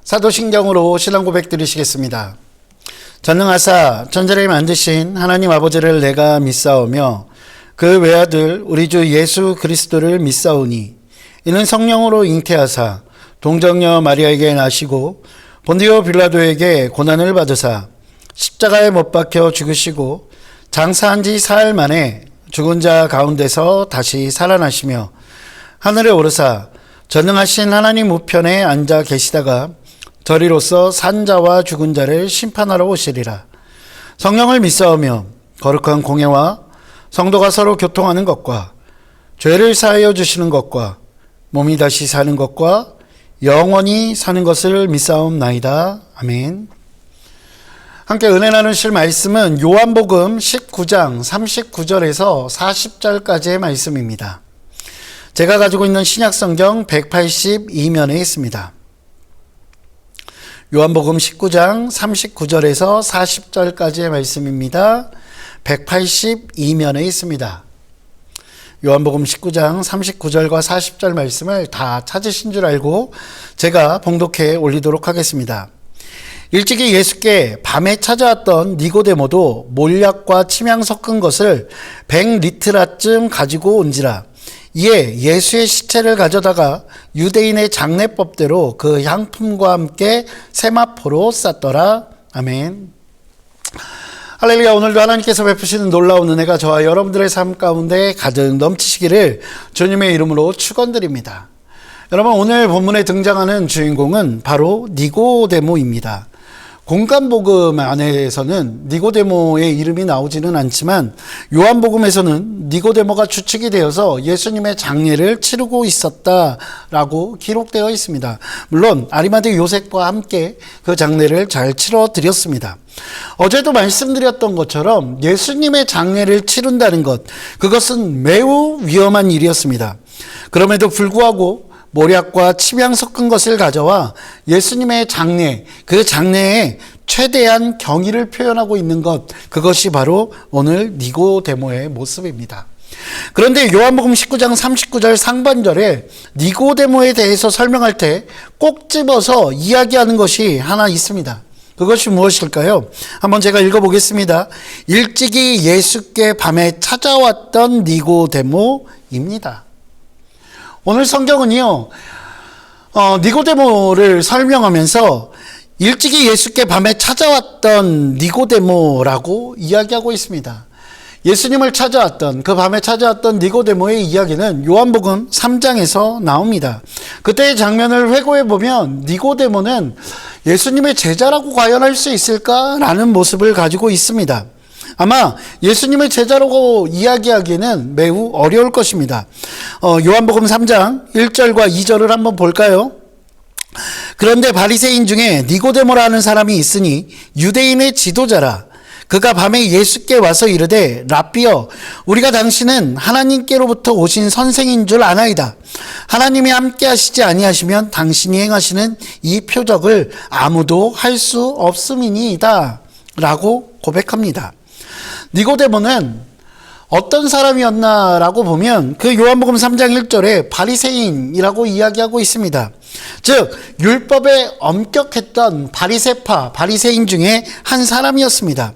사도신경으로 신앙 고백 드리시겠습니다. 전능하사 천지를 만드신 하나님 아버지를 내가 믿사오며 그 외아들 우리 주 예수 그리스도를 믿사오니 이는 성령으로 잉태하사 동정녀 마리아에게 나시고 본디오 빌라도에게 고난을 받으사 십자가에 못 박혀 죽으시고 장사한 지 사흘 만에 죽은 자 가운데서 다시 살아나시며 하늘에 오르사 전능하신 하나님 우편에 앉아 계시다가 저리로서 산 자와 죽은 자를 심판하러 오시리라. 성령을 믿사오며 거룩한 공예와 성도가 서로 교통하는 것과 죄를 사하여 주시는 것과 몸이 다시 사는 것과 영원히 사는 것을 믿사옵나이다. 아멘. 함께 은혜 나누실 말씀은 요한복음 19장 39절에서 40절까지의 말씀입니다. 제가 가지고 있는 신약성경 182면에 있습니다. 요한복음 19장 39절에서 40절까지의 말씀입니다. 182면에 있습니다. 요한복음 19장 39절과 40절 말씀을 다 찾으신 줄 알고 제가 봉독해 올리도록 하겠습니다. 일찍이 예수께 밤에 찾아왔던 니고데모도 몰약과 침향 섞은 것을 100리트라쯤 가지고 온지라. 이에 예수의 시체를 가져다가 유대인의 장례법대로 그 향품과 함께 세마포로 쌌더라. 아멘. 할렐루야. 오늘도 하나님께서 베푸시는 놀라운 은혜가 저와 여러분들의 삶 가운데 가득 넘치시기를 주님의 이름으로 축원드립니다. 여러분, 오늘 본문에 등장하는 주인공은 바로 니고데모입니다. 공간복음 안에서는 니고데모의 이름이 나오지는 않지만 요한복음에서는 니고데모가 주축이 되어서 예수님의 장례를 치르고 있었다라고 기록되어 있습니다. 물론 아리마대 요셉과 함께 그 장례를 잘 치러드렸습니다. 어제도 말씀드렸던 것처럼 예수님의 장례를 치른다는 것, 그것은 매우 위험한 일이었습니다. 그럼에도 불구하고 몰약과 침향 섞은 것을 가져와 예수님의 장례, 그 장례에 최대한 경의를 표현하고 있는 것, 그것이 바로 오늘 니고데모의 모습입니다. 그런데 요한복음 19장 39절 상반절에 니고데모에 대해서 설명할 때 꼭 집어서 이야기하는 것이 하나 있습니다. 그것이 무엇일까요? 한번 제가 읽어보겠습니다. 일찍이 예수께 밤에 찾아왔던 니고데모입니다. 오늘 성경은요, 니고데모를 설명하면서 일찍이 예수께 밤에 찾아왔던 니고데모라고 이야기하고 있습니다. 예수님을 찾아왔던, 그 밤에 찾아왔던 니고데모의 이야기는 요한복음 3장에서 나옵니다. 그때의 장면을 회고해 보면 니고데모는 예수님의 제자라고 과연 할 수 있을까라는 모습을 가지고 있습니다. 아마 예수님의 제자라고 이야기하기는 매우 어려울 것입니다. 요한복음 3장 1절과 2절을 한번 볼까요? 그런데 바리새인 중에 니고데모라는 사람이 있으니 유대인의 지도자라. 그가 밤에 예수께 와서 이르되 랍비여, 우리가 당신은 하나님께로부터 오신 선생인 줄 아나이다. 하나님이 함께 하시지 아니하시면 당신이 행하시는 이 표적을 아무도 할 수 없음이니이다 라고 고백합니다. 니고데모는 어떤 사람이었나라고 보면 그 요한복음 3장 1절에 바리새인이라고 이야기하고 있습니다. 즉 율법에 엄격했던 바리새인 중에 한 사람이었습니다.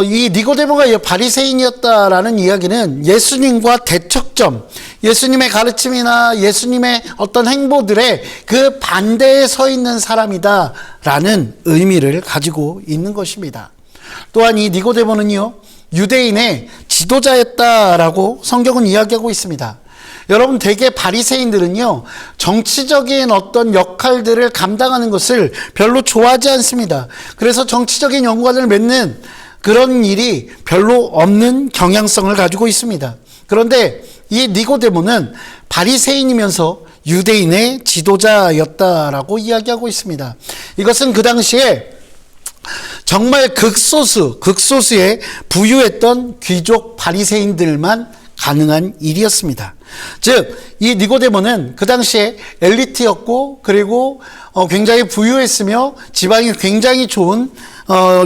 이 니고데모가 바리새인이었다라는 이야기는 예수님과 대척점, 예수님의 가르침이나 예수님의 어떤 행보들의 그 반대에 서 있는 사람이다라는 의미를 가지고 있는 것입니다. 또한 이 니고데모는요, 유대인의 지도자였다라고 성경은 이야기하고 있습니다. 여러분, 대개 바리새인들은요, 정치적인 어떤 역할들을 감당하는 것을 별로 좋아하지 않습니다. 그래서 정치적인 연관을 맺는 그런 일이 별로 없는 경향성을 가지고 있습니다. 그런데 이 니고데모는 바리새인이면서 유대인의 지도자였다라고 이야기하고 있습니다. 이것은 그 당시에 정말 극소수의 부유했던 귀족 바리새인들만 가능한 일이었습니다. 즉, 이 니고데모는 그 당시에 엘리트였고, 그리고 굉장히 부유했으며 지방이 굉장히 좋은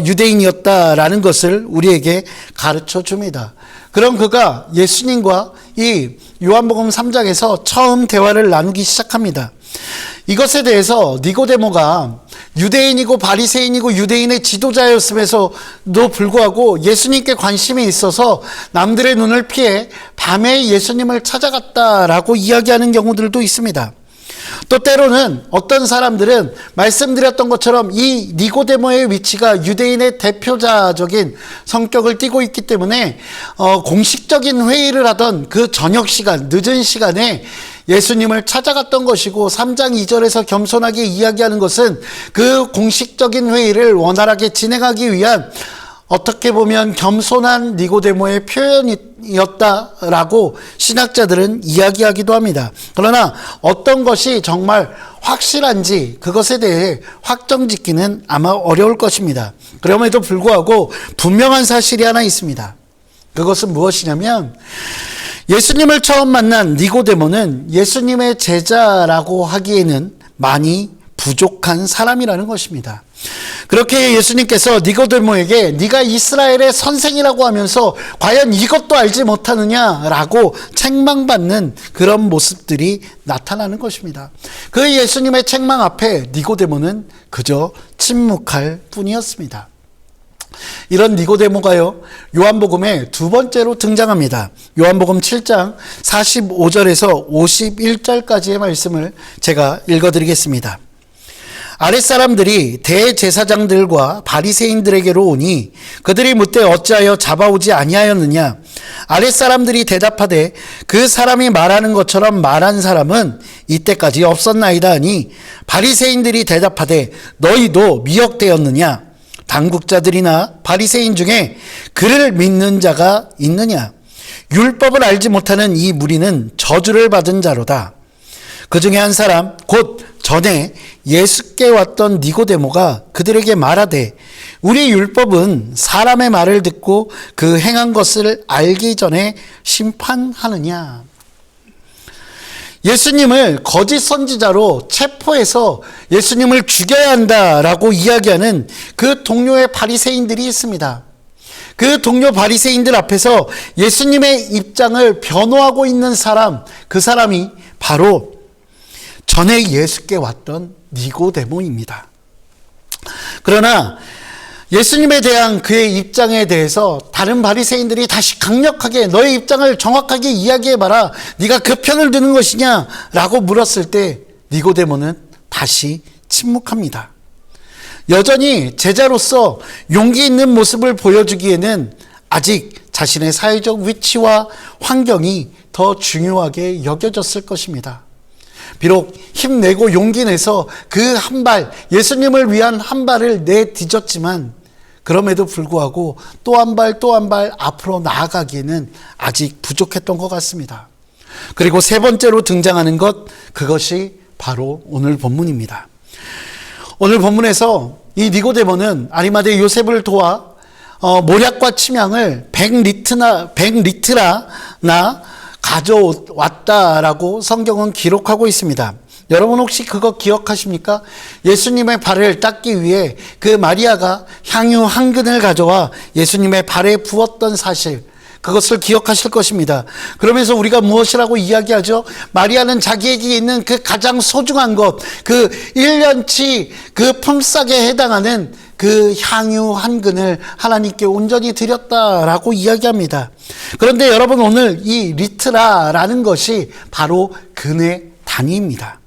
유대인이었다라는 것을 우리에게 가르쳐 줍니다. 그런 그가 예수님과 이 요한복음 3장에서 처음 대화를 나누기 시작합니다. 이것에 대해서 니고데모가 유대인이고 바리새인이고 유대인의 지도자였음에도 불구하고 예수님께 관심이 있어서 남들의 눈을 피해 밤에 예수님을 찾아갔다라고 이야기하는 경우들도 있습니다. 또 때로는 어떤 사람들은 말씀드렸던 것처럼 이 니고데모의 위치가 유대인의 대표자적인 성격을 띠고 있기 때문에 공식적인 회의를 하던 그 저녁 시간, 늦은 시간에 예수님을 찾아갔던 것이고 3장 2절에서 겸손하게 이야기하는 것은 그 공식적인 회의를 원활하게 진행하기 위한 어떻게 보면 겸손한 니고데모의 표현이었다라고 신학자들은 이야기하기도 합니다. 그러나 어떤 것이 정말 확실한지 그것에 대해 확정짓기는 아마 어려울 것입니다. 그럼에도 불구하고 분명한 사실이 하나 있습니다. 그것은 무엇이냐면 예수님을 처음 만난 니고데모는 예수님의 제자라고 하기에는 많이 부족한 사람이라는 것입니다. 그렇게 예수님께서 니고데모에게 네가 이스라엘의 선생이라고 하면서 과연 이것도 알지 못하느냐라고 책망받는 그런 모습들이 나타나는 것입니다. 그 예수님의 책망 앞에 니고데모는 그저 침묵할 뿐이었습니다. 이런 니고데모가요, 요한복음에 두 번째로 등장합니다. 요한복음 7장 45절에서 51절까지의 말씀을 제가 읽어드리겠습니다. 아랫사람들이 대제사장들과 바리새인들에게로 오니 그들이 묻되 어찌하여 잡아오지 아니하였느냐. 아랫사람들이 대답하되 그 사람이 말하는 것처럼 말한 사람은 이때까지 없었나이다 하니 바리새인들이 대답하되 너희도 미혹되었느냐. 당국자들이나 바리새인 중에 그를 믿는 자가 있느냐. 율법을 알지 못하는 이 무리는 저주를 받은 자로다. 그 중에 한 사람 곧 전에 예수께 왔던 니고데모가 그들에게 말하되 우리 율법은 사람의 말을 듣고 그 행한 것을 알기 전에 심판하느냐. 예수님을 거짓 선지자로 체포해서 예수님을 죽여야 한다라고 이야기하는 그 동료의 바리새인들이 있습니다. 그 동료 바리새인들 앞에서 예수님의 입장을 변호하고 있는 사람, 그 사람이 바로 전에 예수께 왔던 니고데모입니다. 그러나 예수님에 대한 그의 입장에 대해서 다른 바리새인들이 다시 강력하게 너의 입장을 정확하게 이야기해봐라. 네가 그 편을 드는 것이냐? 라고 물었을 때 니고데모는 다시 침묵합니다. 여전히 제자로서 용기 있는 모습을 보여주기에는 아직 자신의 사회적 위치와 환경이 더 중요하게 여겨졌을 것입니다. 비록 힘내고 용기 내서 그 한 발, 예수님을 위한 한 발을 내디뎠지만 그럼에도 불구하고 또 한 발 또 한 발 앞으로 나아가기에는 아직 부족했던 것 같습니다. 그리고 세 번째로 등장하는 것, 그것이 바로 오늘 본문입니다. 오늘 본문에서 이 니고데모는 아리마대 요셉을 도와 모략과 침향을 100리트라나 가져왔다라고 성경은 기록하고 있습니다. 여러분 혹시 그거 기억하십니까? 예수님의 발을 닦기 위해 그 마리아가 향유 한 근을 가져와 예수님의 발에 부었던 사실, 그것을 기억하실 것입니다. 그러면서 우리가 무엇이라고 이야기하죠? 마리아는 자기에게 있는 그 가장 소중한 것, 그 1년치 그 품삯에 해당하는 그 향유 한 근을 하나님께 온전히 드렸다라고 이야기합니다. 그런데 여러분, 오늘 이 리트라라는 것이 바로 근의 단위입니다.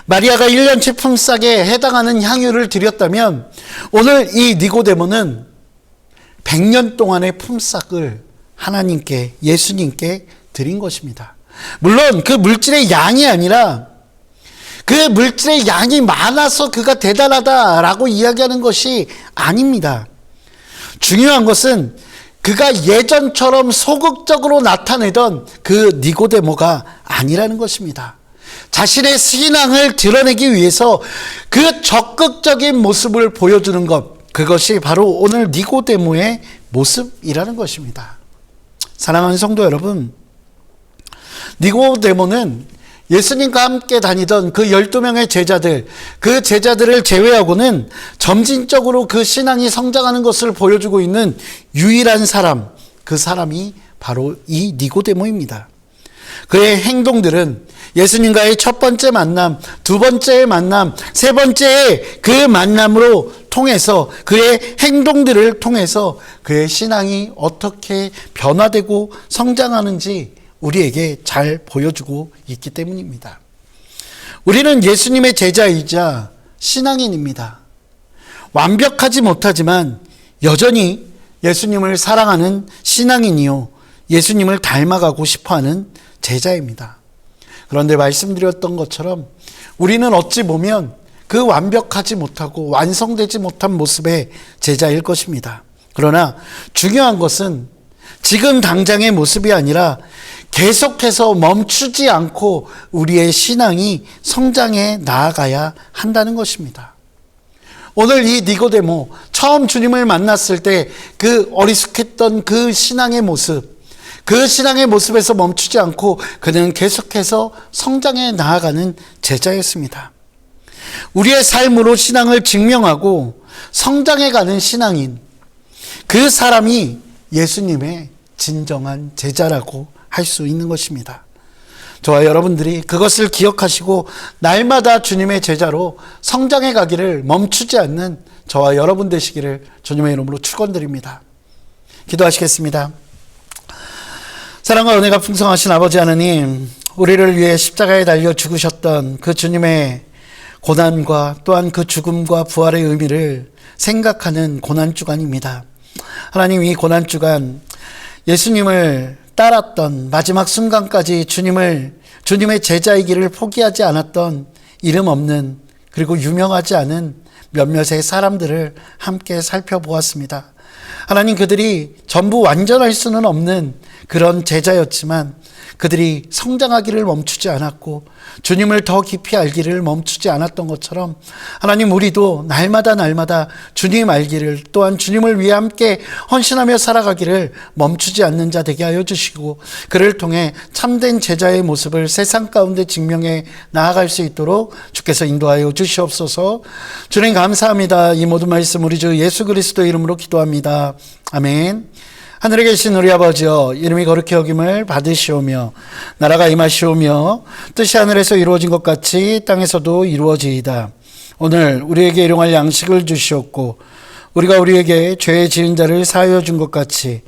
마리아가 1년치 품삯에 해당하는 향유를 드렸다면 오늘 이 니고데모는 100년 동안의 품삯을 하나님께, 예수님께 드린 것입니다. 물론 그 물질의 양이 아니라 그 물질의 양이 많아서 그가 대단하다라고 이야기하는 것이 아닙니다. 중요한 것은 그가 예전처럼 소극적으로 나타내던 그 니고데모가 아니라는 것입니다. 자신의 신앙을 드러내기 위해서 그 적극적인 모습을 보여주는 것, 그것이 바로 오늘 니고데모의 모습이라는 것입니다. 사랑하는 성도 여러분, 니고데모는 예수님과 함께 다니던 그 12명의 제자들, 그 제자들을 제외하고는 점진적으로 그 신앙이 성장하는 것을 보여주고 있는 유일한 사람, 그 사람이 바로 이 니고데모입니다. 그의 행동들은 예수님과의 첫 번째 만남, 두 번째 만남, 세 번째 그 만남으로 통해서 그의 행동들을 통해서 그의 신앙이 어떻게 변화되고 성장하는지 우리에게 잘 보여주고 있기 때문입니다. 우리는 예수님의 제자이자 신앙인입니다. 완벽하지 못하지만 여전히 예수님을 사랑하는 신앙인이요, 예수님을 닮아가고 싶어하는 제자입니다. 그런데 말씀드렸던 것처럼 우리는 어찌 보면 그 완벽하지 못하고 완성되지 못한 모습의 제자일 것입니다. 그러나 중요한 것은 지금 당장의 모습이 아니라 계속해서 멈추지 않고 우리의 신앙이 성장해 나아가야 한다는 것입니다. 오늘 이 니고데모, 처음 주님을 만났을 때 그 어리숙했던 그 신앙의 모습, 그 신앙의 모습에서 멈추지 않고 그는 계속해서 성장해 나아가는 제자였습니다. 우리의 삶으로 신앙을 증명하고 성장해가는 신앙인, 그 사람이 예수님의 진정한 제자라고 할 수 있는 것입니다. 저와 여러분들이 그것을 기억하시고 날마다 주님의 제자로 성장해 가기를 멈추지 않는 저와 여러분 되시기를 주님의 이름으로 축원드립니다. 기도하시겠습니다. 사랑과 은혜가 풍성하신 아버지 하나님, 우리를 위해 십자가에 달려 죽으셨던 그 주님의 고난과 또한 그 죽음과 부활의 의미를 생각하는 고난주간입니다. 하나님, 이 고난주간 예수님을 따랐던 마지막 순간까지 주님의 제자이기를 포기하지 않았던 이름 없는 그리고 유명하지 않은 몇몇의 사람들을 함께 살펴보았습니다. 하나님, 그들이 전부 완전할 수는 없는 그런 제자였지만 그들이 성장하기를 멈추지 않았고 주님을 더 깊이 알기를 멈추지 않았던 것처럼 하나님, 우리도 날마다 주님 알기를, 또한 주님을 위해 함께 헌신하며 살아가기를 멈추지 않는 자 되게 하여 주시고 그를 통해 참된 제자의 모습을 세상 가운데 증명해 나아갈 수 있도록 주께서 인도하여 주시옵소서. 주님 감사합니다. 이 모든 말씀 우리 주 예수 그리스도 이름으로 기도합니다. 아멘. 하늘에 계신 우리 아버지여, 이름이 거룩히 여김을 받으시오며 나라가 임하시오며 뜻이 하늘에서 이루어진 것 같이 땅에서도 이루어지이다. 오늘 우리에게 일용할 양식을 주시옵고 우리가 우리에게 죄 지은 자를 사하여 준 것 같이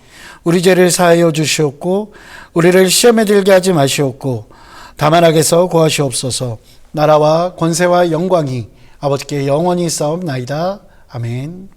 우리 죄를 사하여 주시옵고 우리를 시험에 들게 하지 마시옵고 다만 악에서 구하시옵소서. 나라와 권세와 영광이 아버지께 영원히 있사옵나이다. 아멘.